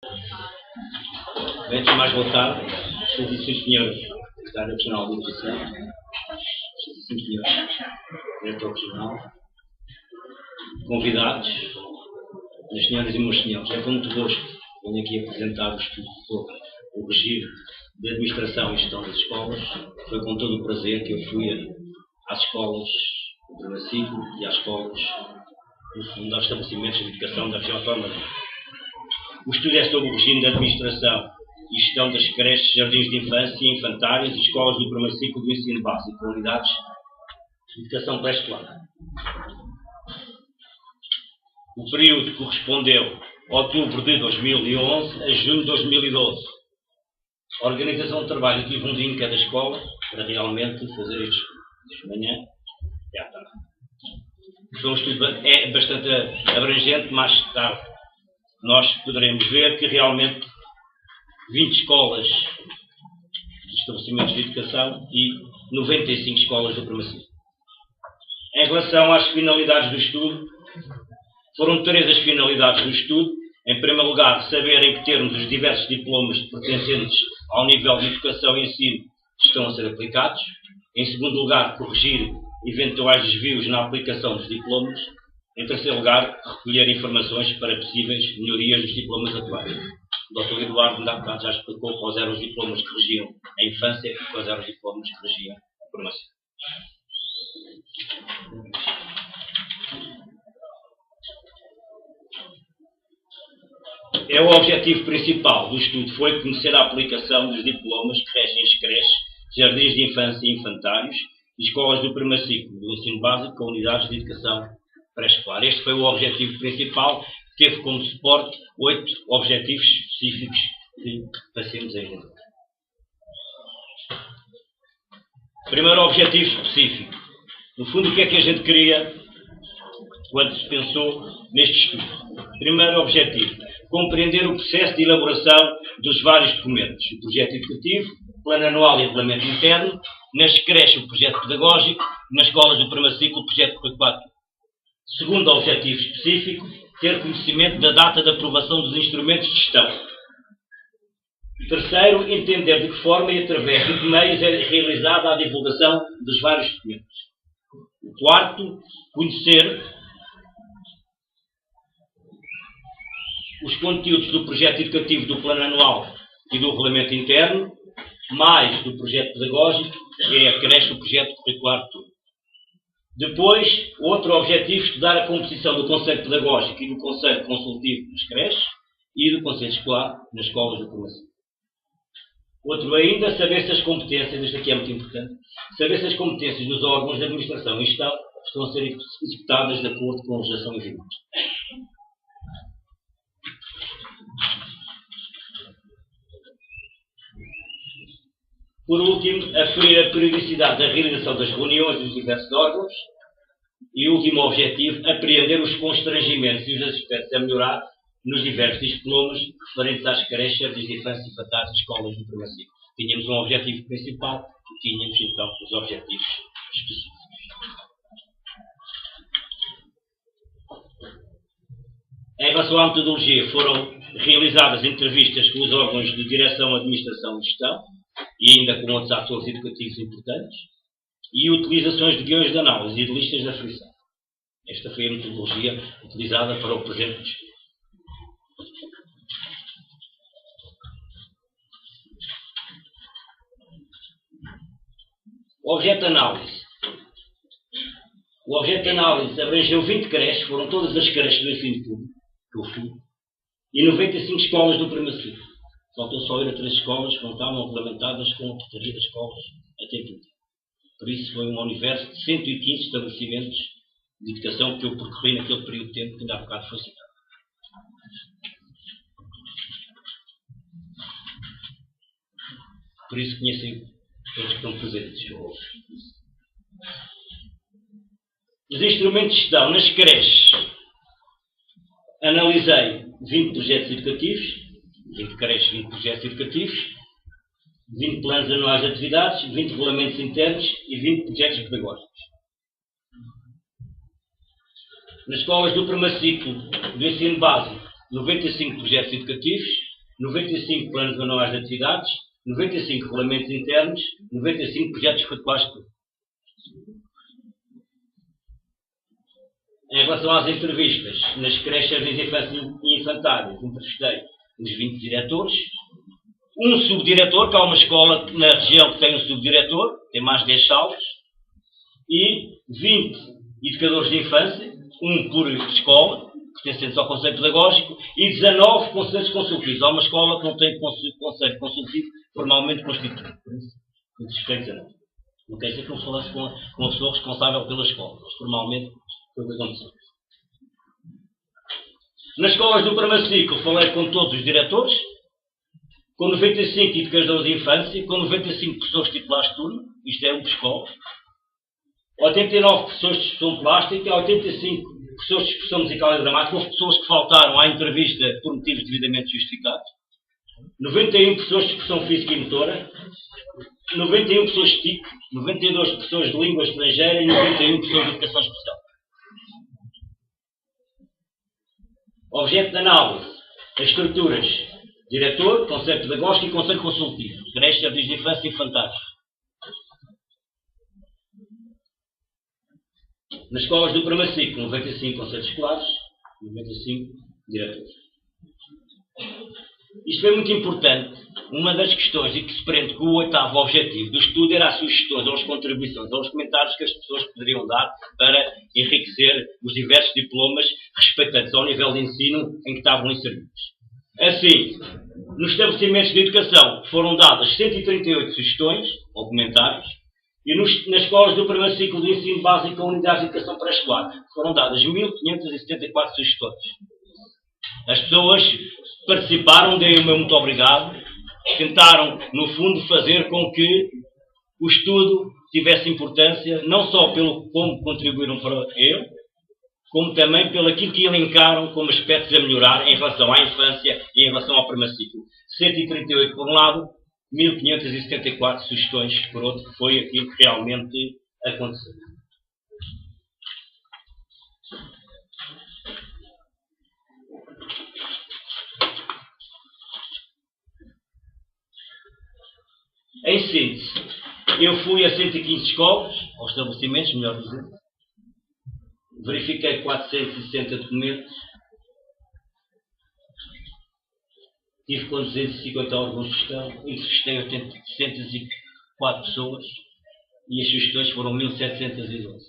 Antes de mais boa tarde, senhoras e senhores, Secretário Nacional de Educação, senhoras e senhores, Diretor Regional, convidados, minhas senhoras e meus senhores, é com muito gosto que venho aqui apresentar o estudo sobre o regime de administração e gestão das escolas. Foi com todo o prazer que eu fui às escolas do primeiro ciclo e às escolas, no fundo, aos estabelecimentos de educação da região autónoma. O estudo é sobre o regime de administração e gestão das creches, jardins de infância e infantários e escolas do primeiro ciclo do ensino básico, unidades de educação pré-escolar. O período correspondeu a outubro de 2011 a junho de 2012. A organização de trabalho, eu tive um dia em cada escola para realmente fazer este estudo, de manhã e à tarde. Foi um estudo bastante abrangente, mais tarde nós poderemos ver que realmente 20 escolas de estabelecimentos de educação e 95 escolas do primeiro ciclo. Em relação às finalidades do estudo, foram 3 as finalidades do estudo. Em primeiro lugar, saber em que termos os diversos diplomas pertencentes ao nível de educação e ensino estão a ser aplicados. Em segundo lugar, corrigir eventuais desvios na aplicação dos diplomas. Em terceiro lugar, recolher informações para possíveis melhorias dos diplomas atuais. O Dr. Eduardo já explicou quais eram os diplomas que regiam a infância e quais eram os diplomas que regiam a formação. O objetivo principal do estudo foi conhecer a aplicação dos diplomas que regem as creches, jardins de infância e infantários e escolas do primeiro ciclo do ensino básico com unidades de educação pré-escolar. Este foi o objetivo principal, que teve como suporte 8 objetivos específicos que passemos a entender. Primeiro objetivo específico. No fundo, o que é que a gente queria quando se pensou neste estudo? Primeiro objetivo, compreender o processo de elaboração dos vários documentos. O projeto educativo, o plano anual e regulamento interno, nas creches o projeto pedagógico, nas escolas do primeiro ciclo o projeto curricular. Segundo objetivo específico, ter conhecimento da data de aprovação dos instrumentos de gestão. Terceiro, entender de que forma e através de que meios é realizada a divulgação dos vários documentos. O quarto, conhecer os conteúdos do projeto educativo do plano anual e do regulamento interno, mais do projeto pedagógico, que é a creche, o projeto curricular todo. Depois, outro objetivo, estudar a composição do Conselho Pedagógico e do Conselho Consultivo nas creches e do Conselho Escolar nas escolas do primeiro ciclo. Outro ainda, saber se as competências, isto aqui é muito importante, saber se as competências dos órgãos de administração e gestão estão a ser executadas de acordo com a legislação vigente. Por último, aferir a periodicidade da realização das reuniões dos diversos órgãos. E o último objetivo, apreender os constrangimentos e os aspectos a melhorar nos diversos diplomas referentes às creches, jardins de infância e infantários e escolas do primeiro ciclo. Tínhamos um objetivo principal e tínhamos então os objetivos específicos. Em relação à metodologia, foram realizadas entrevistas com os órgãos de direção, administração e gestão, e ainda com outros atores educativos importantes, e utilizações de guiões de análise e de listas de aferição. Esta foi a metodologia utilizada para o presente estudo. O objeto de análise. O objeto de análise abrangeu 20 creches, foram todas as creches do ensino público, que eu fui, e 95 escolas do primeiro ciclo. Faltou só ir a 3 escolas que não estavam regulamentadas com a portaria das escolas a tempo inteiro. Por isso foi um universo de 115 estabelecimentos de educação que eu percorri naquele período de tempo que ainda há bocado foi citado. Por isso conhecem todos que estão presentes. Os instrumentos de gestão nas creches. Analisei 20 projetos educativos, 20 creches, 20 projetos educativos, 20 planos anuais de atividades, 20 regulamentos internos e 20 projetos pedagógicos. Nas escolas do primeiro ciclo do ensino básico, 95 projetos educativos, 95 planos anuais de atividades, 95 regulamentos internos, 95 projetos curriculares. Em relação às entrevistas, nas creches de infância e infantários, entrevistei os 20 diretores, um subdiretor, que há uma escola na região que tem um subdiretor, tem mais de 10 salas, e 20 educadores de infância, um por escola, pertencentes ao Conselho Pedagógico, e 19 conselhos consultivos. Há uma escola que não tem conselho consultivo formalmente constituído. Por isso, não quer dizer que não falasse com a pessoa responsável pela escola, mas formalmente foi o que aconteceu. Nas escolas do primeiro ciclo falei com todos os diretores, com 95 educadores de infância, com 95 professores titulares de turno, isto é, por escola, 89 professores de expressão plástica, 85 professores de expressão musical e dramática, houve pessoas que faltaram à entrevista por motivos devidamente justificados, 91 professores de expressão física e motora, 91 professores de TIC, 92 professores de língua estrangeira e 91 professores de educação especial. Objeto de análise: as estruturas diretor, conselho pedagógico e conselho consultivo, creche, jardins de infância e infantários. Nas escolas do primeiro ciclo, 95 conselhos escolares, 95 diretores. Isto é muito importante. Uma das questões e que se prende com o oitavo objetivo do estudo era as sugestões ou as contribuições ou os comentários que as pessoas poderiam dar para enriquecer os diversos diplomas respeitantes ao nível de ensino em que estavam inseridos. Assim, nos estabelecimentos de educação foram dadas 138 sugestões ou comentários e nas escolas do primeiro ciclo de ensino básico ou unidades de educação pré-escolar foram dadas 1574 sugestões. As pessoas participaram, deem o meu muito obrigado, tentaram, no fundo, fazer com que o estudo tivesse importância, não só pelo como contribuíram para ele, como também pelo aquilo que elencaram como aspectos a melhorar em relação à infância e em relação ao primeiro ciclo. 138 por um lado, 1574 sugestões por outro, que foi aquilo que realmente aconteceu. Em síntese, eu fui a 115 escolas, ou estabelecimentos, melhor dizer, verifiquei 460 documentos, tive com 250 órgãos de gestão, entrevistei 804 pessoas e as sugestões foram 1712.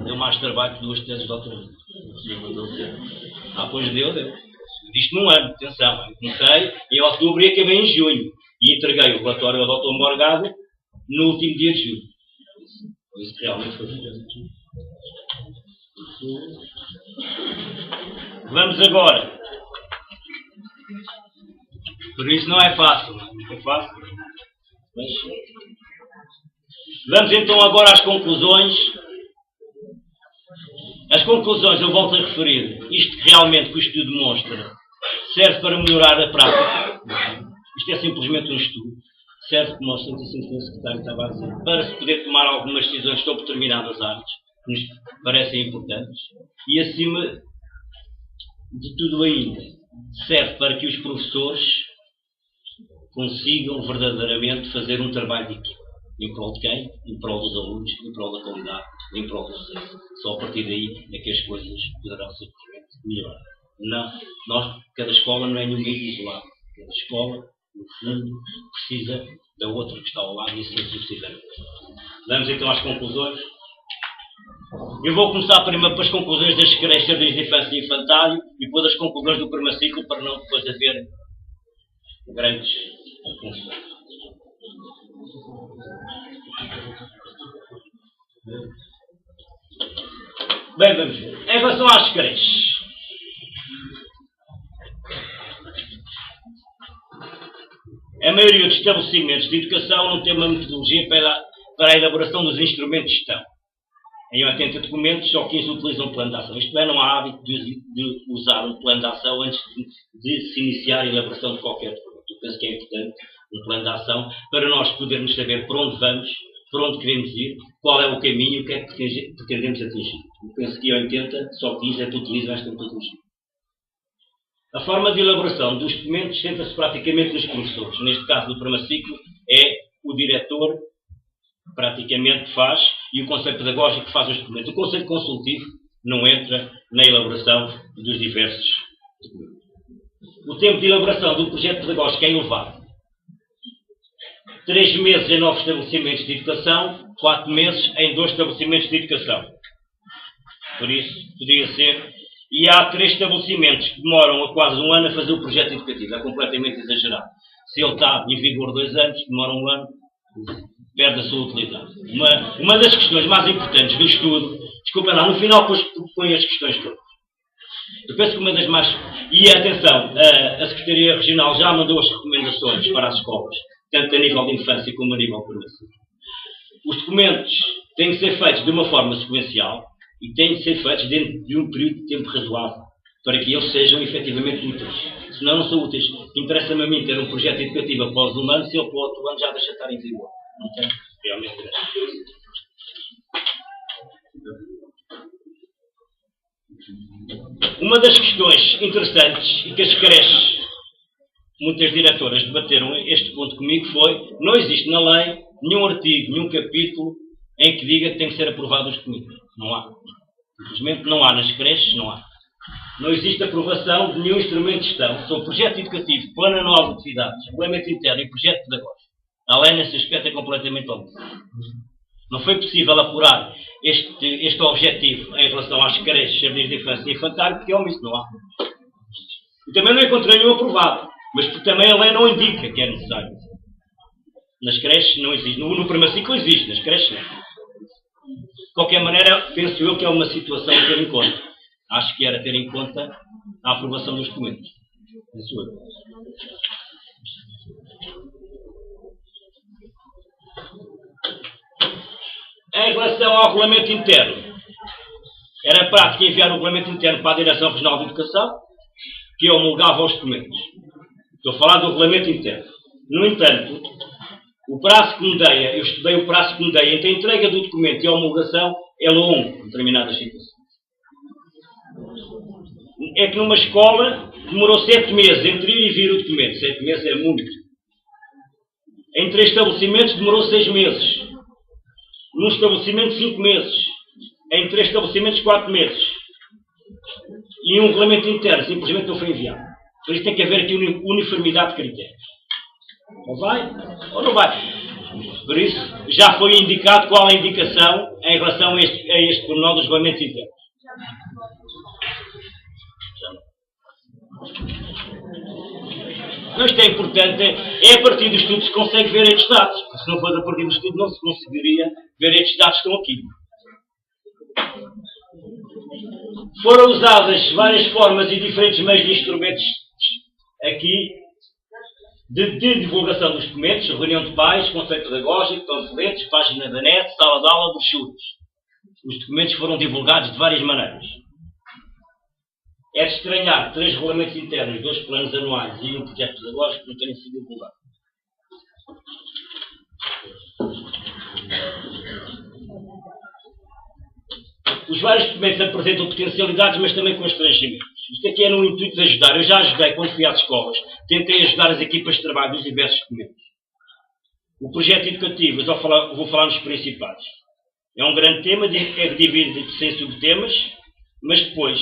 Deu mais trabalho que 2 teses de doutoramento. Pois deu. Isto num ano, atenção. Eu comecei em outubro e acabei em junho. E entreguei o relatório ao Dr. Morgado no último dia de julho. Por isso que realmente foi feito. Vamos agora. Por isso não é fácil. Não é fácil. Mas... vamos então agora às conclusões. As conclusões eu volto a referir. Isto que realmente que o estudo demonstra serve para melhorar a prática. Isto é simplesmente um estudo. Serve, como o Sr. Secretário estava a dizer, para se poder tomar algumas decisões sobre determinadas áreas que nos parecem importantes. E acima de tudo ainda, serve para que os professores consigam verdadeiramente fazer um trabalho de equipe. Em prol de quem? Em prol dos alunos, em prol da qualidade, em prol do sucesso. Só a partir daí é que as coisas poderão simplesmente melhorar. Não, cada escola não é nenhuma isolada. Cada escola, no fundo, precisa da outra que está ao lado e assim sucessivamente. Vamos então às conclusões. Eu vou começar primeiro pelas conclusões das creches de infância e infantário e depois as conclusões do primeiro ciclo para não depois haver grandes confusões. Bem, vamos ver. Em relação às creches, a maioria dos estabelecimentos de educação não tem uma metodologia para a elaboração dos instrumentos de gestão. Em 80 documentos, só 15 utilizam um plano de ação. Isto é, não há hábito de usar um plano de ação antes de se iniciar a elaboração de qualquer documento. Eu penso que é importante um plano de ação para nós podermos saber para onde vamos, para onde queremos ir, qual é o caminho e o que é que pretendemos atingir. Eu penso que em 80, só 15 é que utilizam esta metodologia. A forma de elaboração dos documentos senta-se praticamente nos professores. Neste caso do Pramaciclo, é o diretor que praticamente faz e o Conselho Pedagógico que faz os documentos. O Conselho Consultivo não entra na elaboração dos diversos documentos. O tempo de elaboração do projeto pedagógico é elevado. 3 meses em 9 estabelecimentos de educação, 4 meses em 2 estabelecimentos de educação. Por isso, poderia ser. E há 3 estabelecimentos que demoram a quase 1 ano a fazer o projeto educativo. É completamente exagerado. Se ele está em vigor 2 anos, demora 1 ano, perde a sua utilidade. Uma das questões mais importantes do estudo, desculpem lá, no final põe as questões todas. Eu penso que uma das mais... E atenção, a Secretaria Regional já mandou as recomendações para as escolas, tanto a nível de infância como a nível de formação. Os documentos têm que ser feitos de uma forma sequencial e têm de ser feitos dentro de um período de tempo razoável, para que eles sejam efetivamente úteis. Senão não são úteis. Interessa-me a mim ter um projeto educativo após 1 ano, se ele para o outro ano já deixa de estar em vigor. Não tem realmente graça. Uma das questões interessantes e que as creches, muitas diretoras debateram este ponto comigo foi: não existe na lei nenhum artigo, nenhum capítulo em que diga que tem que ser aprovado os documentos. Não há. Simplesmente não há nas creches, não há. Não existe aprovação de nenhum instrumento de gestão sobre projeto educativo, plano anual de atividades, regulamento interno e projeto pedagógico. A lei nesse aspecto é completamente omissa. Não foi possível apurar este objetivo em relação às creches, jardins de infância e infantário, porque é omisso, não há. E também não encontrei nenhum aprovado, mas porque também a lei não indica que é necessário. Nas creches não existe. No primeiro ciclo existe, nas creches não. De qualquer maneira, penso eu que é uma situação a ter em conta. Acho que era ter em conta a aprovação dos documentos. Penso eu. Em relação ao regulamento interno, era prático enviar o regulamento interno para a Direção Regional de Educação, que homologava os documentos. Estou a falar do regulamento interno. No entanto, o prazo que me dei, eu estudei o prazo que me dei entre a entrega do documento e a homologação é longo em determinadas situações. É que numa escola demorou 7 meses entre ir e vir o documento. 7 meses é muito. Em 3 estabelecimentos demorou 6 meses. Num estabelecimento 5 meses. Em 3 estabelecimentos 4 meses. E um regulamento interno simplesmente não foi enviado. Por isso tem que haver aqui uniformidade de critérios. Ou vai ou não vai. Por isso já foi indicado qual a indicação em relação a este pormenor dos regulamentos internos. Não, isto é importante, é a partir do estudo que se consegue ver estes dados. Porque se não fosse a partir do estudo não se conseguiria ver estes dados que estão aqui. Foram usadas várias formas e diferentes meios de instrumentos aqui de divulgação dos documentos, reunião de pais, conselho pedagógico, panfletos, página da net, sala de aula, brochuras. Os documentos foram divulgados de várias maneiras. É de estranhar 3 regulamentos internos, 2 planos anuais e um projeto pedagógico que não tenham sido divulgados. Os vários documentos apresentam potencialidades, mas também constrangimentos. Isto aqui é no intuito de ajudar. Eu já ajudei quando fui às escolas. Tentei ajudar as equipas de trabalho dos diversos documentos. O projeto educativo, eu vou falar nos principais. É um grande tema, é dividido em subtemas, mas depois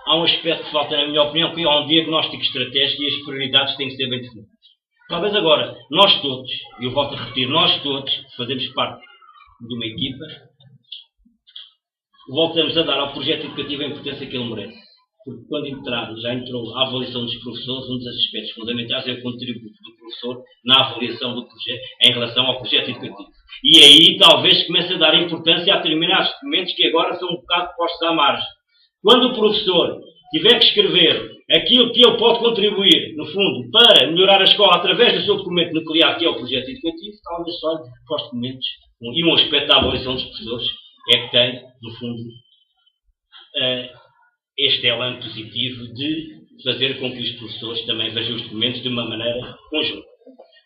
há um aspecto que falta, na minha opinião, que é um diagnóstico estratégico e as prioridades têm que ser bem definidas. Talvez agora, nós todos, e eu volto a repetir, nós todos, fazemos parte de uma equipa, voltamos a dar ao projeto educativo a importância que ele merece. Porque quando já entrou a avaliação dos professores, um dos aspectos fundamentais é o contributo do professor na avaliação do projeto, em relação ao projeto educativo. E aí talvez comece a dar importância a determinados documentos que agora são um bocado postos à margem. Quando o professor tiver que escrever aquilo que ele pode contribuir, no fundo, para melhorar a escola através do seu documento nuclear, que é o projeto educativo, talvez só para os documentos. E um aspecto da avaliação dos professores é que tem, no fundo, este elan positivo de fazer com que os professores também vejam os documentos de uma maneira conjunta.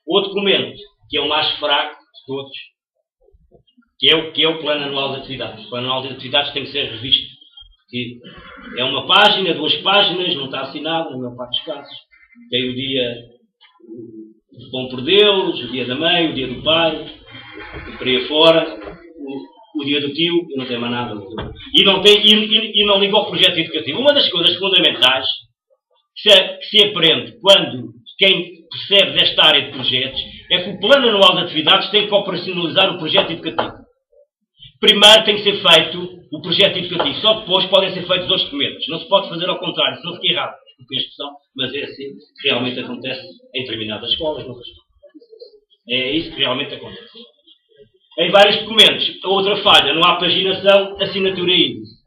O documento, que é o mais fraco de todos, que é o Plano Anual de Atividades. O Plano Anual de Atividades tem que ser revisto que é uma página, 2 páginas, não está assinado, na maior parte dos casos. Tem o dia do pão por Deus, o dia da mãe, o dia do pai, e por aí fora, o dia do tio, e não tem mais nada. E não liga ao projeto educativo. Uma das coisas fundamentais que se aprende quando quem percebe desta área de projetos é que o plano anual de atividades tem que operacionalizar o projeto educativo. Primeiro tem que ser feito o projeto educativo, só depois podem ser feitos os documentos. Não se pode fazer ao contrário, senão fica errado. Porque a expressão, mas é assim que realmente acontece em determinadas escolas. É isso que realmente acontece. Em vários documentos, a outra falha, não há paginação, assinatura e índice.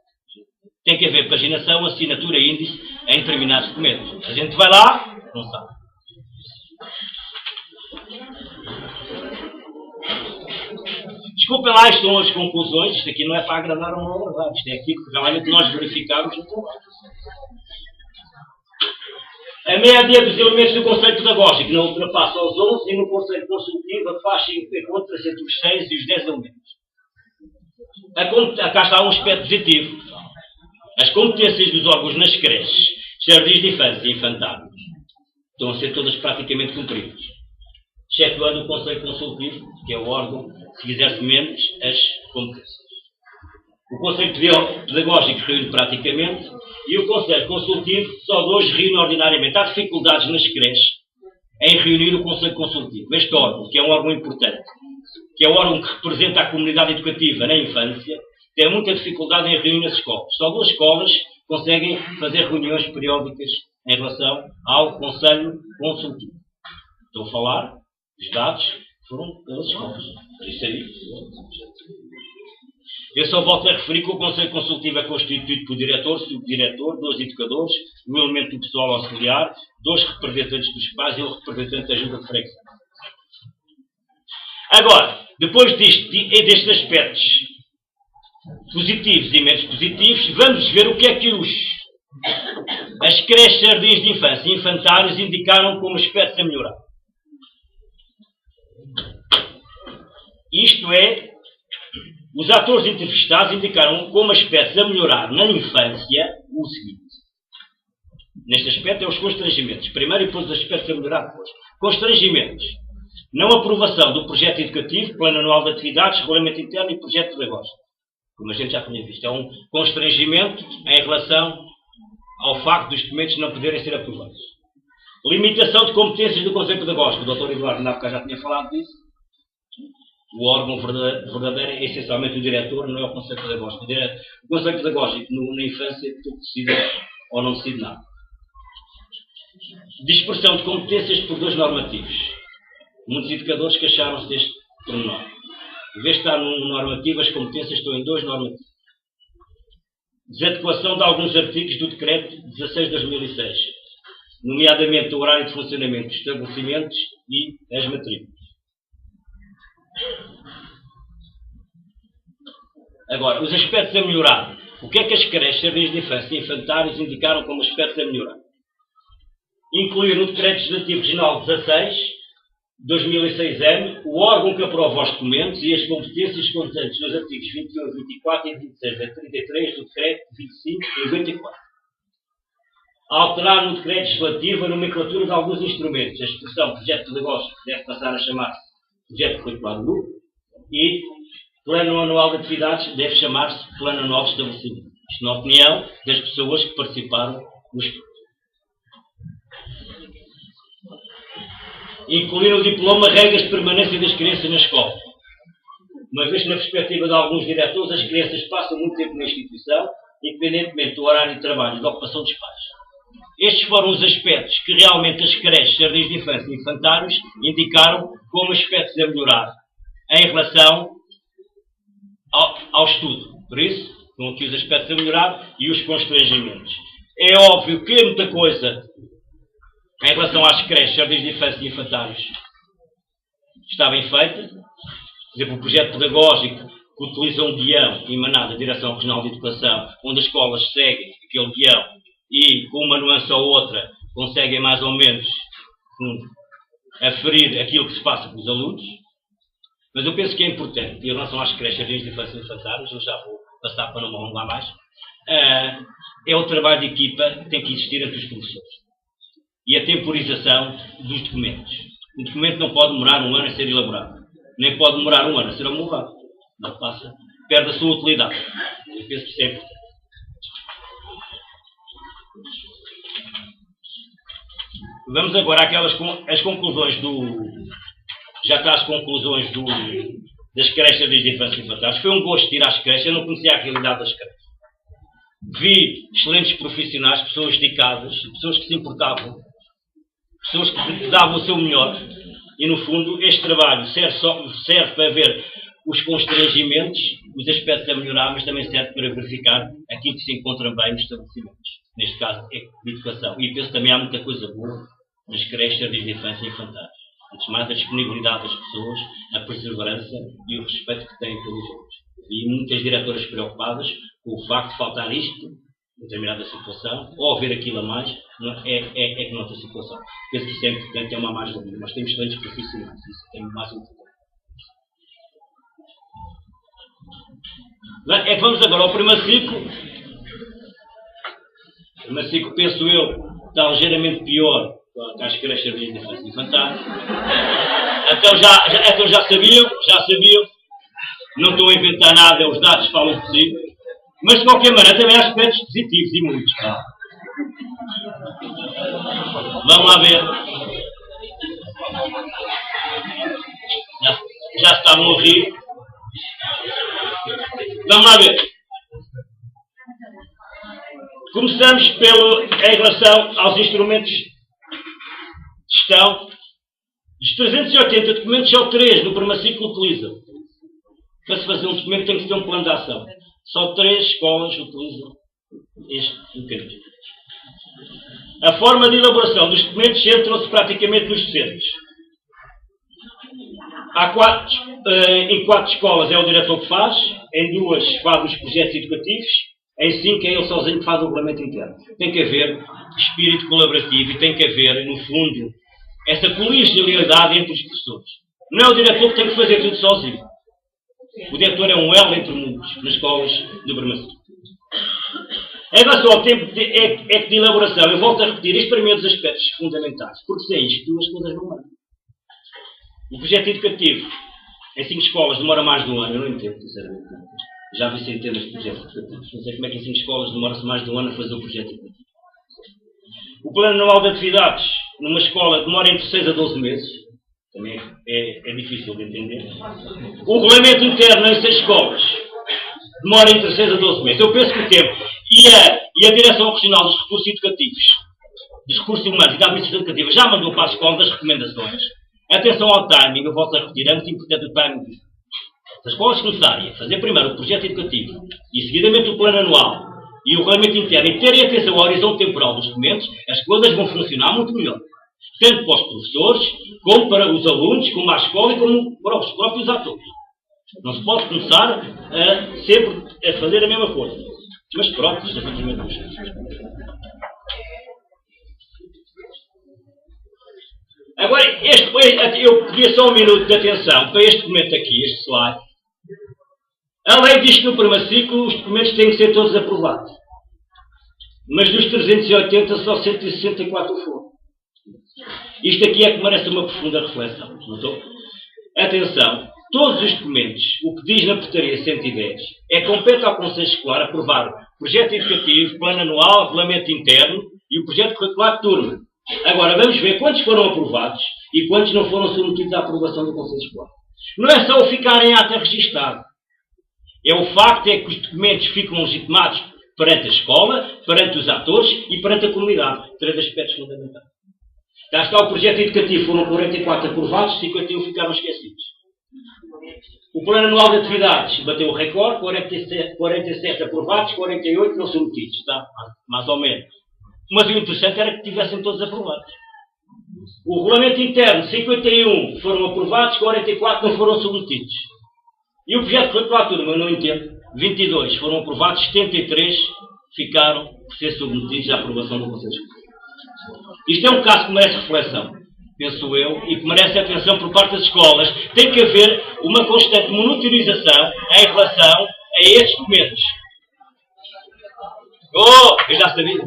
Tem que haver paginação, assinatura e índice em determinados documentos. A gente vai lá, não sabe. Desculpem lá, isto são as conclusões. Isto aqui não é para agradar ou não agradar. Isto é aquilo que realmente nós verificamos no trabalho. A média dos elementos do conceito pedagógico não ultrapassa os 11 e no conceito consultivo a faixa encontra-se entre os 6 e os 10 elementos. Cá está um aspecto positivo. As competências dos órgãos nas creches, jardins de infância e infantários estão a ser todas praticamente cumpridas, excetuando o conceito consultivo, que é o órgão que exerce menos as competências. O conceito pedagógico reúne praticamente e o conceito consultivo só 2 reúne ordinariamente. Há dificuldades nas creches em reunir o conceito consultivo. Este órgão, que é um órgão importante, que é o órgão que representa a comunidade educativa na infância, tem muita dificuldade em reunir as escolas. Só 2 escolas conseguem fazer reuniões periódicas em relação ao conselho consultivo. Estou a falar, os dados foram pelas escolas. Isso aí. Eu só volto a referir que o Conselho Consultivo é constituído por diretor, subdiretor, 2 educadores, um elemento do pessoal auxiliar, 2 representantes dos pais e um representante da junta de freguesia. Agora, depois destes aspectos positivos e menos positivos, vamos ver o que é que as creches, jardins de infância e infantários indicaram como aspectos a melhorar. Isto é, os atores entrevistados indicaram como aspectos a melhorar na infância o seguinte. Neste aspecto é os constrangimentos. Primeiro e depois os aspectos a melhorar depois. Constrangimentos. Não aprovação do projeto educativo, plano anual de atividades, regulamento interno e projeto pedagógico. Como a gente já tinha visto. É um constrangimento em relação ao facto dos documentos não poderem ser aprovados. Limitação de competências do Conselho Pedagógico. O Dr. Eduardo Napo já tinha falado disso. O órgão verdadeiro é essencialmente o diretor, não é o Conselho Pedagógico. O Conselho Pedagógico na infância decide ou não decide nada. Dispersão de competências por 2 normativos. Muitos educadores queixaram-se deste pormenor. Em vez de estar num normativo, as competências estão em 2 normativos. Desadequação de alguns artigos do Decreto 16/2006, nomeadamente o horário de funcionamento dos estabelecimentos e as matrículas. Agora, os aspectos a melhorar. O que é que as creches, jardins de infância e infantários indicaram como aspectos a melhorar? Incluir no Decreto Legislativo Regional 16/2006-M o órgão que aprova os documentos e as competências constantes nos artigos 21, 24 e 26 a 33 do Decreto 25 e 94. Alterar no Decreto Legislativo a nomenclatura de alguns instrumentos. A expressão projeto pedagógico deve passar a chamar-se projeto curricular do grupo e plano anual de atividades deve chamar-se plano anual de estabelecimento. Isto na opinião das pessoas que participaram no estudo. Incluir no diploma regras de permanência das crianças na escola. Uma vez que na perspectiva de alguns diretores as crianças passam muito tempo na instituição, independentemente do horário de trabalho e da ocupação dos pais. Estes foram os aspectos que realmente as creches, jardins de infância e infantários indicaram como aspectos a melhorar em relação ao estudo. Por isso, estão aqui os aspectos a melhorar e os constrangimentos. É óbvio que muita coisa em relação às creches, jardins de infância e infantários está bem feita. Por exemplo, o projeto pedagógico que utiliza um guião emanado da Direção Regional de Educação, onde as escolas seguem aquele guião e, com uma nuance ou outra, conseguem mais ou menos aferir aquilo que se passa com os alunos. Mas eu penso que é importante, em relação às creches, jardins de infância e infantários, eu já vou passar para não me alongar mais, é o trabalho de equipa que tem que existir entre os professores. E a temporização dos documentos. O documento não pode demorar um ano a ser elaborado. Nem pode demorar um ano a ser homologado. Não passa. Perde a sua utilidade. Eu penso que isso é importante. Vamos agora àquelas as conclusões do... Já está as conclusões das creches de infância e infantários. Foi um gosto ir às creches. Eu não conhecia a realidade das creches. Vi excelentes profissionais, pessoas dedicadas, pessoas que se importavam, pessoas que davam o seu melhor. E, no fundo, este trabalho serve para ver os constrangimentos, os aspectos a melhorar, mas também serve para verificar aquilo que se encontra bem nos estabelecimentos. Neste caso, é de educação. E penso também há muita coisa boa nas creches de infância e infantários. Antes de mais, a disponibilidade das pessoas, a perseverança e o respeito que têm pelos outros. E muitas diretoras preocupadas com o facto de faltar isto em determinada situação, ou haver aquilo a mais, é que noutra situação. Penso que isso é importante, é uma mais-valia. Nós temos excelentes profissionais, isso é o mais importante. É que vamos agora ao primeiro ciclo. O primeiro ciclo, penso eu, está ligeiramente pior que as creches de infância infantil. Então já sabiam. Não estou a inventar nada, os dados falam por si. Mas, de qualquer maneira, também há aspectos positivos e muitos. Vamos lá ver. Já estavam a rir. Vamos lá ver. Começamos em relação aos instrumentos de gestão. Dos 380 documentos, só 3 no primeiro ciclo utilizam. Para se fazer um documento tem que ter um plano de ação. Só 3 escolas utilizam este mecanismo. A forma de elaboração dos documentos centram-se praticamente nos docentes. Em 4 escolas é o diretor que faz, em 2 faz os projetos educativos, em 5 é ele sozinho que faz o regulamento interno. Tem que haver espírito colaborativo e tem que haver, no fundo, essa colegialidade entre os professores. Não é o diretor que tem que fazer tudo sozinho. O diretor é um elo entre muitos nas escolas do primeiro ciclo. Em relação ao tempo de elaboração, eu volto a repetir, isto para mim é um dos aspectos fundamentais, porque sem isto as coisas não andam. O projeto educativo em 5 escolas demora mais de um ano, eu não entendo, sinceramente. Já vi centenas de projetos educativos. Não sei como é que em 5 escolas demora-se mais de um ano a fazer o projeto educativo. O plano anual de atividades numa escola demora entre 6 a 12 meses. Também é difícil de entender. O regulamento interno em 6 escolas demora entre 6 a 12 meses. Eu penso que o tempo e a Direção Regional dos Recursos Educativos, dos Recursos Humanos e da Administração Educativa já mandou para as escolas as recomendações. Atenção ao timing, eu volto a repetir, é muito importante o timing. Se as escolas começarem a fazer primeiro o projeto educativo e seguidamente o plano anual e o regulamento interno e terem atenção ao horizonte temporal dos documentos, as coisas vão funcionar muito melhor. Tanto para os professores, como para os alunos, como para a escola e como para os próprios atores. Não se pode começar sempre a fazer a mesma coisa. Mas pronto, isto é simplesmente um jeito. Agora, eu pedia só um minuto de atenção para este documento aqui, este slide. A lei diz que no primeiro ciclo os documentos têm que ser todos aprovados. Mas dos 380 só 164 foram. Isto aqui é que merece uma profunda reflexão. Notou? Atenção, todos os documentos, o que diz na portaria 110, é que compete ao Conselho Escolar aprovar projeto educativo, plano anual, regulamento interno e o projeto curricular de turma. Agora, vamos ver quantos foram aprovados e quantos não foram submetidos à aprovação do Conselho Escolar. Não é só o ficar em ata registado. É o facto é que os documentos ficam legitimados perante a escola, perante os atores e perante a comunidade. 3 aspectos fundamentais. Já está o projeto educativo, foram 44 aprovados, 51 ficaram esquecidos. O plano anual de atividades bateu o recorde, 47 aprovados, 48 não submetidos. Está? Mais ou menos. Mas o interessante era que tivessem todos aprovados. O regulamento interno, 51 foram aprovados, 44 não foram submetidos. E o projeto curricular de turma, eu não entendo, 22 foram aprovados, 73 ficaram por ser submetidos à aprovação do Conselho Escolar. Isto é um caso que merece reflexão, penso eu, e que merece atenção por parte das escolas. Tem que haver uma constante monitorização em relação a estes documentos. Oh, eu já sabia.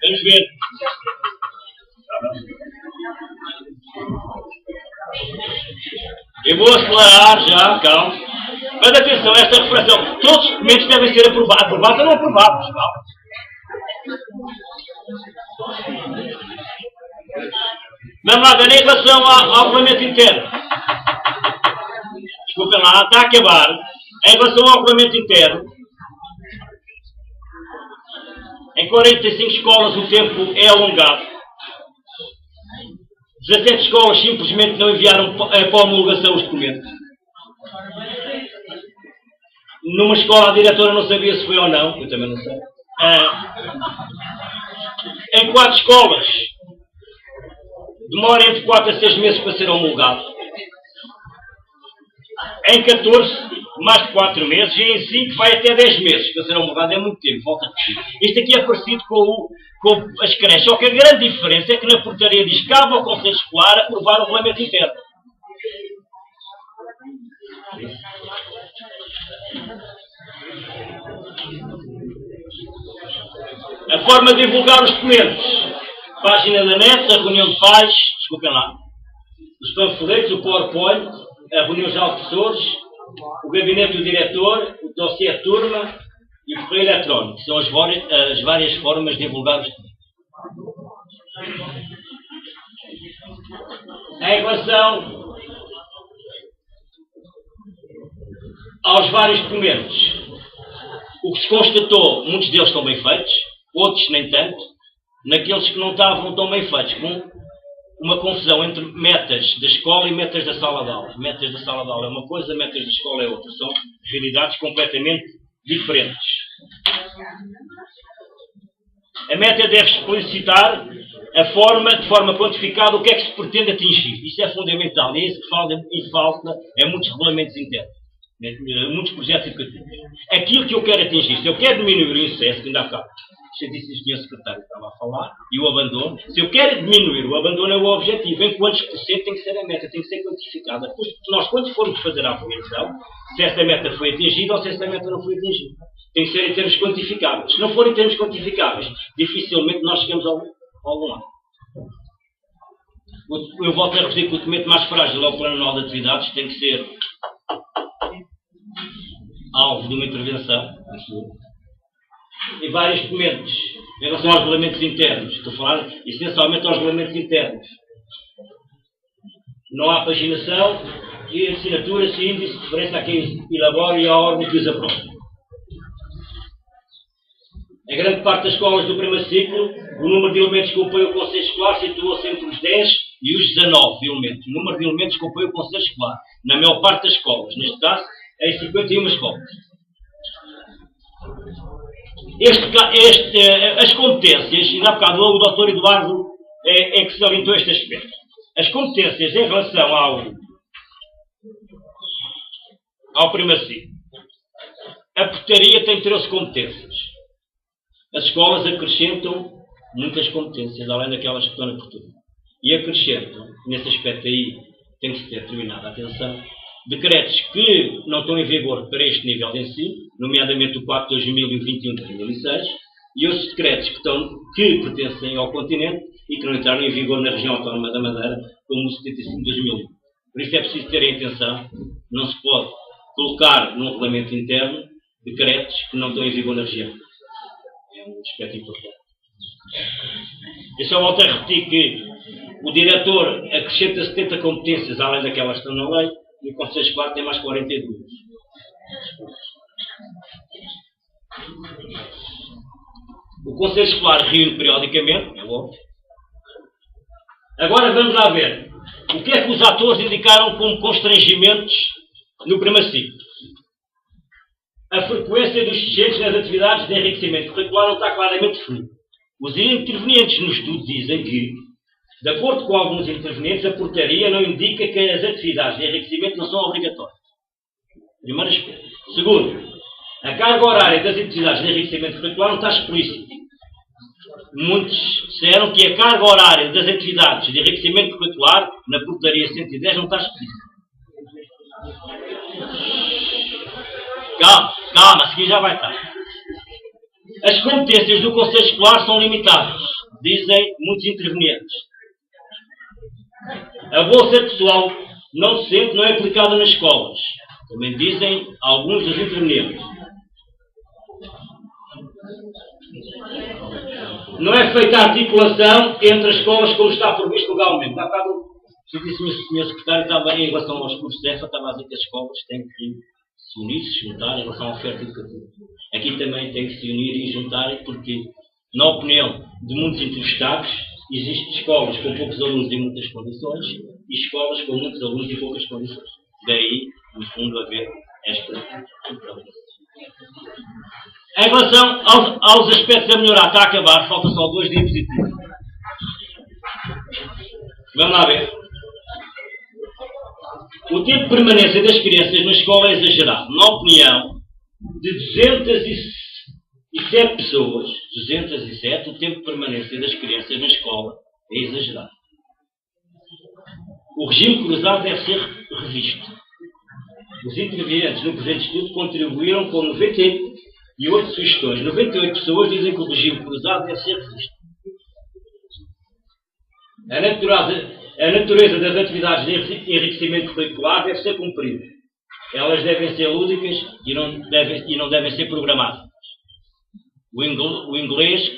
Vamos ver. Eu vou acelerar já, calma. Mas atenção, esta refração, todos os documentos devem ser aprovados ou não aprovados. Vamos lá, em relação ao regulamento interno. Desculpem lá, está a acabar. Em relação ao regulamento interno, em 45 escolas o tempo é alongado. 17 escolas simplesmente não enviaram para a homologação os documentos. Numa escola a diretora não sabia se foi ou não, eu também não sei. Em 4 escolas demora entre 4 a 6 meses para ser homologado. Em 14, mais de 4 meses, e em 5 vai até 10 meses para ser homologado, é muito tempo, volta a repetir. Isto aqui é parecido com as creches, só que a grande diferença é que na portaria diz que cabe ao Conselho Escolar aprovar o regulamento interno. A forma de divulgar os documentos. Página da net, a reunião de pais, desculpem lá, os panfletos, o PowerPoint, a reunião de assessores, o gabinete do diretor, o dossiê de turma e o correio eletrónico. São as várias formas de divulgar os documentos. Em relação aos vários documentos, o que se constatou, muitos deles estão bem feitos, outros nem tanto. Naqueles que não estavam tão bem feitos, com uma confusão entre metas da escola e metas da sala de aula. Metas da sala de aula é uma coisa, metas da escola é outra. São realidades completamente diferentes. A meta deve explicitar de forma quantificada, o que é que se pretende atingir. Isso é fundamental. E é isso que falta em muitos regulamentos internos. Muitos projetos educativos. Aquilo que eu quero atingir, se eu quero diminuir o insucesso, que ainda há bocado o senhor secretário estava a falar, e o abandono, se eu quero diminuir o abandono é o objetivo, em quantos por cento tem que ser a meta, tem que ser quantificada. Depois, nós quando formos fazer a avaliação, se essa meta foi atingida ou se essa meta não foi atingida. Tem que ser em termos quantificáveis. Se não for em termos quantificáveis, dificilmente nós chegamos a algum lado. Eu volto a repetir que o documento mais frágil é o Plano Anual de Atividades, tem que ser alvo de uma intervenção, e vários documentos em relação aos regulamentos internos. Estou a falar essencialmente aos regulamentos internos. Não há paginação e assinaturas e índice de referência a quem elabora e à ordem que os aprova. Em grande parte das escolas do primeiro ciclo, o número de elementos que compõe o Conselho Escolar situa-se entre os 10 e os 19 elementos. O número de elementos que compõe o Conselho Escolar, na maior parte das escolas, neste caso, é em 51 escolas. As competências, e há bocado o Dr. Eduardo é que salientou este aspecto. As competências em relação ao primeiro ciclo. A portaria tem 13 competências. As escolas acrescentam muitas competências, além daquelas que estão na portaria. E acrescentam, nesse aspecto aí, tem que se ter determinada atenção, decretos que não estão em vigor para este nível de ensino, nomeadamente o 4 de 2021 de 2006, e outros decretos que pertencem ao continente e que não entraram em vigor na região autónoma da Madeira, como o 75 de 2001. Por isso é preciso ter atenção, não se pode colocar num regulamento interno decretos que não estão em vigor na região. É um aspecto importante. Eu só volto a repetir que o diretor acrescenta 70 competências além daquelas que estão na lei, e o Conselho Escolar tem mais 42. O Conselho Escolar reúne periodicamente, é óbvio. Agora vamos lá ver o que é que os atores indicaram como constrangimentos no primeiro ciclo. A frequência dos sujetos nas atividades de enriquecimento curricular não está claramente definida. Os intervenientes no estudo dizem que, de acordo com alguns intervenientes, a portaria não indica que as atividades de enriquecimento não são obrigatórias. Primeiro aspecto. Segundo, a carga horária das atividades de enriquecimento curricular não está explícita. Muitos disseram que a carga horária das atividades de enriquecimento curricular, na portaria 110, não está explícita. Calma, a seguir já vai estar. As competências do Conselho Escolar são limitadas, dizem muitos intervenientes. A bolsa pessoal não docente não é aplicada nas escolas, também dizem alguns dos intervenientes. Não é feita a articulação entre as escolas como está previsto legalmente. Há bocado, o Sr. Secretário estava em relação aos cursos de EFA, estava a dizer que as escolas têm que se unir, se juntar em relação à oferta educativa. Aqui também tem que se unir e juntar, porque, na opinião de muitos entrevistados, existem escolas com poucos alunos em muitas condições e escolas com muitos alunos em poucas condições. Daí, no fundo, haver esta diferença. Em relação aos aspectos a melhorar, está a acabar, falta só 2 diapositivos. Vamos lá ver. O tempo de permanência das crianças na escola é exagerado. Na opinião de 207 pessoas, 207, o tempo de permanência das crianças na escola é exagerado. O regime cruzado deve ser revisto. Os intervenientes no presente estudo contribuíram com 98 sugestões. 98 pessoas dizem que o regime cruzado deve ser revisto. A natureza das atividades de enriquecimento curricular deve ser cumprida. Elas devem ser lúdicas e não devem ser programadas. O inglês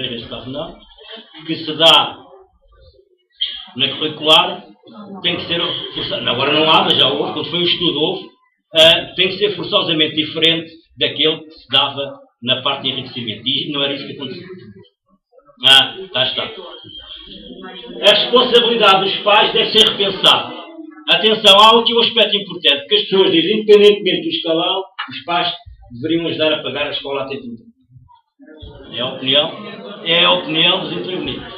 neste caso não, que se dá na curricular, tem que ser, agora não há, mas já houve, quando foi o estudo houve, tem que ser forçosamente diferente daquele que se dava na parte de enriquecimento. E não era isso que aconteceu. Cá está. A responsabilidade dos pais deve ser repensada. Atenção, há aqui um aspecto importante, que as pessoas dizem, independentemente do escalão, os pais deveriam ajudar a pagar a escola até tudo. É a opinião dos intervenientes.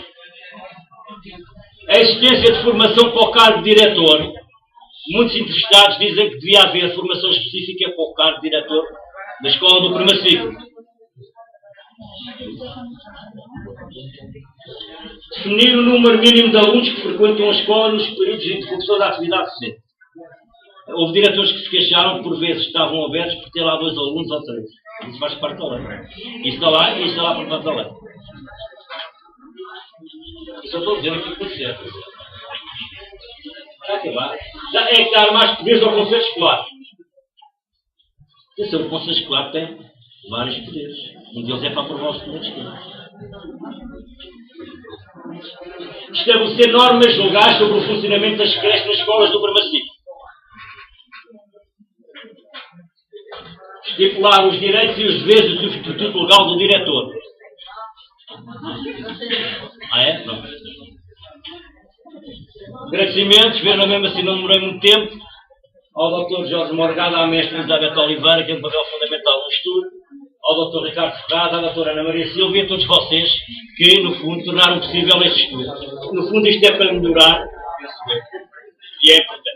A existência de formação para o cargo de diretor. Muitos interessados dizem que devia haver formação específica para o cargo de diretor da escola do primeiro ciclo. Definir o número mínimo de alunos que frequentam a escola nos períodos de interrupção da atividade docente. Houve diretores que se queixaram que por vezes estavam abertos por ter lá 2 alunos ou 3. Isso faz parte da lei. Isso está lá por parte da lei. Isso eu estou dizendo aqui por certo. Está a acabar. É que dar mais poderes ao Conselho Escolar. Atenção, o Conselho Escolar tem vários poderes. Um deles é para aprovar os documentos escolares. Estabelecer normas legais sobre o funcionamento das creches nas escolas do primeiro ciclo. Estipular os direitos e os deveres do substituto legal do diretor. É? Pronto. Agradecimentos, ver na mesma assim, não demorei muito tempo, ao Dr. Jorge Morgado, à mestra Elizabeth Oliveira, que tem um papel fundamental no estudo, ao Dr. Ricardo Ferrado, à Dra. Ana Maria Silva e a todos vocês que, no fundo, tornaram possível este estudo. No fundo, isto é para melhorar, e é importante.